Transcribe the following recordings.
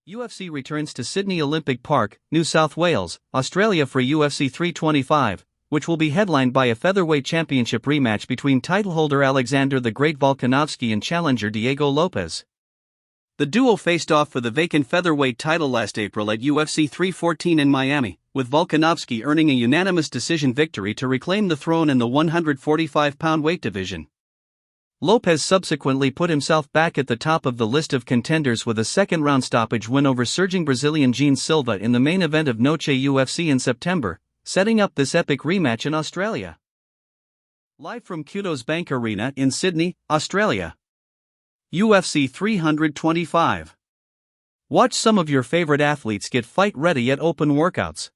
UFC returns to Sydney Olympic Park, New South Wales, Australia for UFC 325, which will be headlined by a featherweight championship rematch between titleholder Alexander the Great Volkanovski and challenger Diego Lopes. The duo faced off for the vacant featherweight title last April at UFC 314 in Miami, with Volkanovski earning a unanimous decision victory to reclaim the throne in the 145-pound weight division. Lopes subsequently put himself back at the top of the list of contenders with a second-round stoppage win over surging Brazilian Jean Silva in the main event of Noche UFC in September, setting up this epic rematch in Australia. Live from Kudos Bank Arena in Sydney, Australia. UFC 325. Watch some of your favorite athletes get fight ready at open workouts.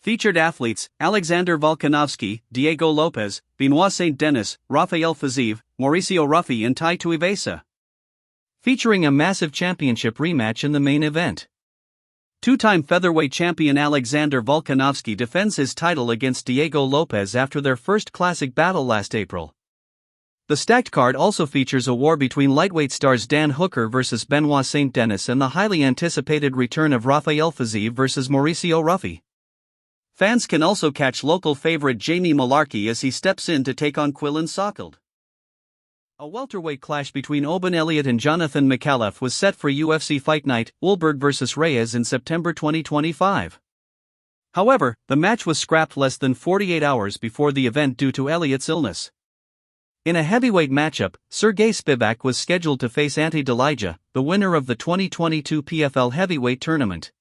Featured athletes: Alexander Volkanovski, Diego Lopes, Benoit Saint-Denis, Rafael Fiziev, Mauricio Ruffi and Tai Tuivasa. Featuring a massive championship rematch in the main event. Two-time featherweight champion Alexander Volkanovski defends his title against Diego Lopes after their first classic battle last April. The stacked card also features a war between lightweight stars Dan Hooker vs Benoit Saint-Denis and the highly anticipated return of Rafael Fiziev vs Mauricio Ruffi. Fans can also catch local favorite Jamie Mullarkey as he steps in to take on Quillan Sockeld. A welterweight clash between Oban Elliott and Jonathan McAuliffe was set for UFC Fight Night, Ulberg vs Reyes in September 2025. However, the match was scrapped less than 48 hours before the event due to Elliott's illness. In a heavyweight matchup, Sergey Spivak was scheduled to face Ante Delija, the winner of the 2022 PFL heavyweight tournament.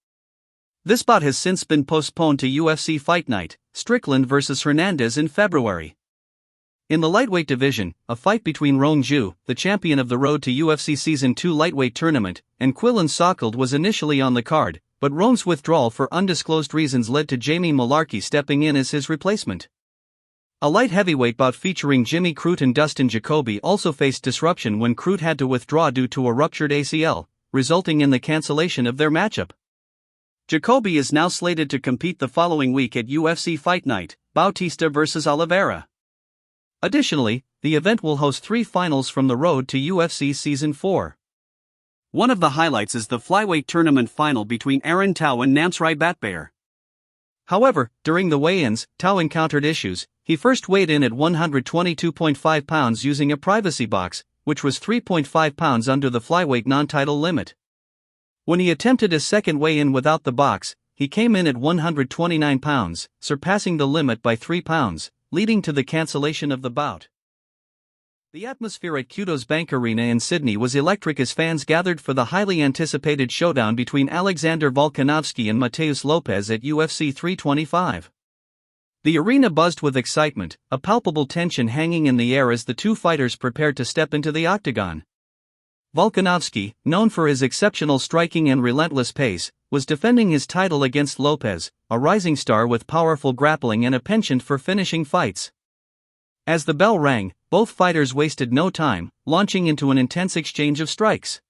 This bout has since been postponed to UFC Fight Night, Strickland vs Hernandez in February. In the lightweight division, a fight between Rong Zhu, the champion of the Road to UFC Season 2 lightweight tournament, and Quillan Sockeld was initially on the card, but Rong's withdrawal for undisclosed reasons led to Jamie Mullarkey stepping in as his replacement. A light heavyweight bout featuring Jimmy Crute and Dustin Jacoby also faced disruption when Crute had to withdraw due to a ruptured ACL, resulting in the cancellation of their matchup. Jacoby is now slated to compete the following week at UFC Fight Night, Bautista vs Oliveira. Additionally, the event will host 3 finals from the Road to UFC Season 4. One of the highlights is the flyweight tournament final between Aaron Tau and Namsrai Batbear. However, during the weigh-ins, Tau encountered issues. He first weighed in at 122.5 pounds using a privacy box, which was 3.5 pounds under the flyweight non-title limit. When he attempted his second weigh-in without the box, he came in at 129 pounds, surpassing the limit by 3 pounds, leading to the cancellation of the bout. The atmosphere at Kudos Bank Arena in Sydney was electric as fans gathered for the highly anticipated showdown between Alexander Volkanovski and Mateus Lopes at UFC 325. The arena buzzed with excitement, a palpable tension hanging in the air as the two fighters prepared to step into the octagon. Volkanovski, known for his exceptional striking and relentless pace, was defending his title against Lopes, a rising star with powerful grappling and a penchant for finishing fights. As the bell rang, both fighters wasted no time, launching into an intense exchange of strikes.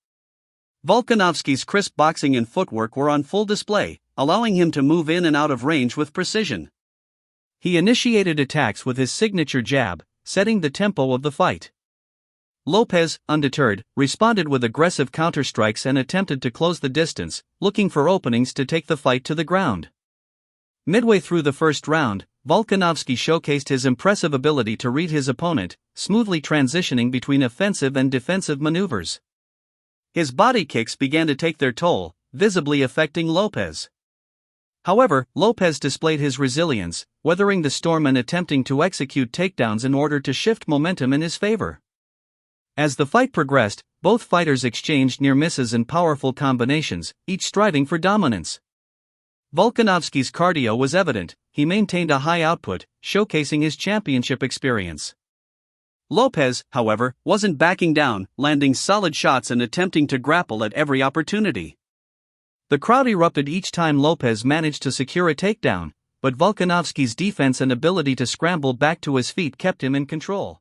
Volkanovski's crisp boxing and footwork were on full display, allowing him to move in and out of range with precision. He initiated attacks with his signature jab, setting the tempo of the fight. Lopes, undeterred, responded with aggressive counterstrikes and attempted to close the distance, looking for openings to take the fight to the ground. Midway through the first round, Volkanovski showcased his impressive ability to read his opponent, smoothly transitioning between offensive and defensive maneuvers. His body kicks began to take their toll, visibly affecting Lopes. However, Lopes displayed his resilience, weathering the storm and attempting to execute takedowns in order to shift momentum in his favor. As the fight progressed, both fighters exchanged near misses and powerful combinations, each striving for dominance. Volkanovski's cardio was evident. He maintained a high output, showcasing his championship experience. Lopes, however, wasn't backing down, landing solid shots and attempting to grapple at every opportunity. The crowd erupted each time Lopes managed to secure a takedown, but Volkanovski's defense and ability to scramble back to his feet kept him in control.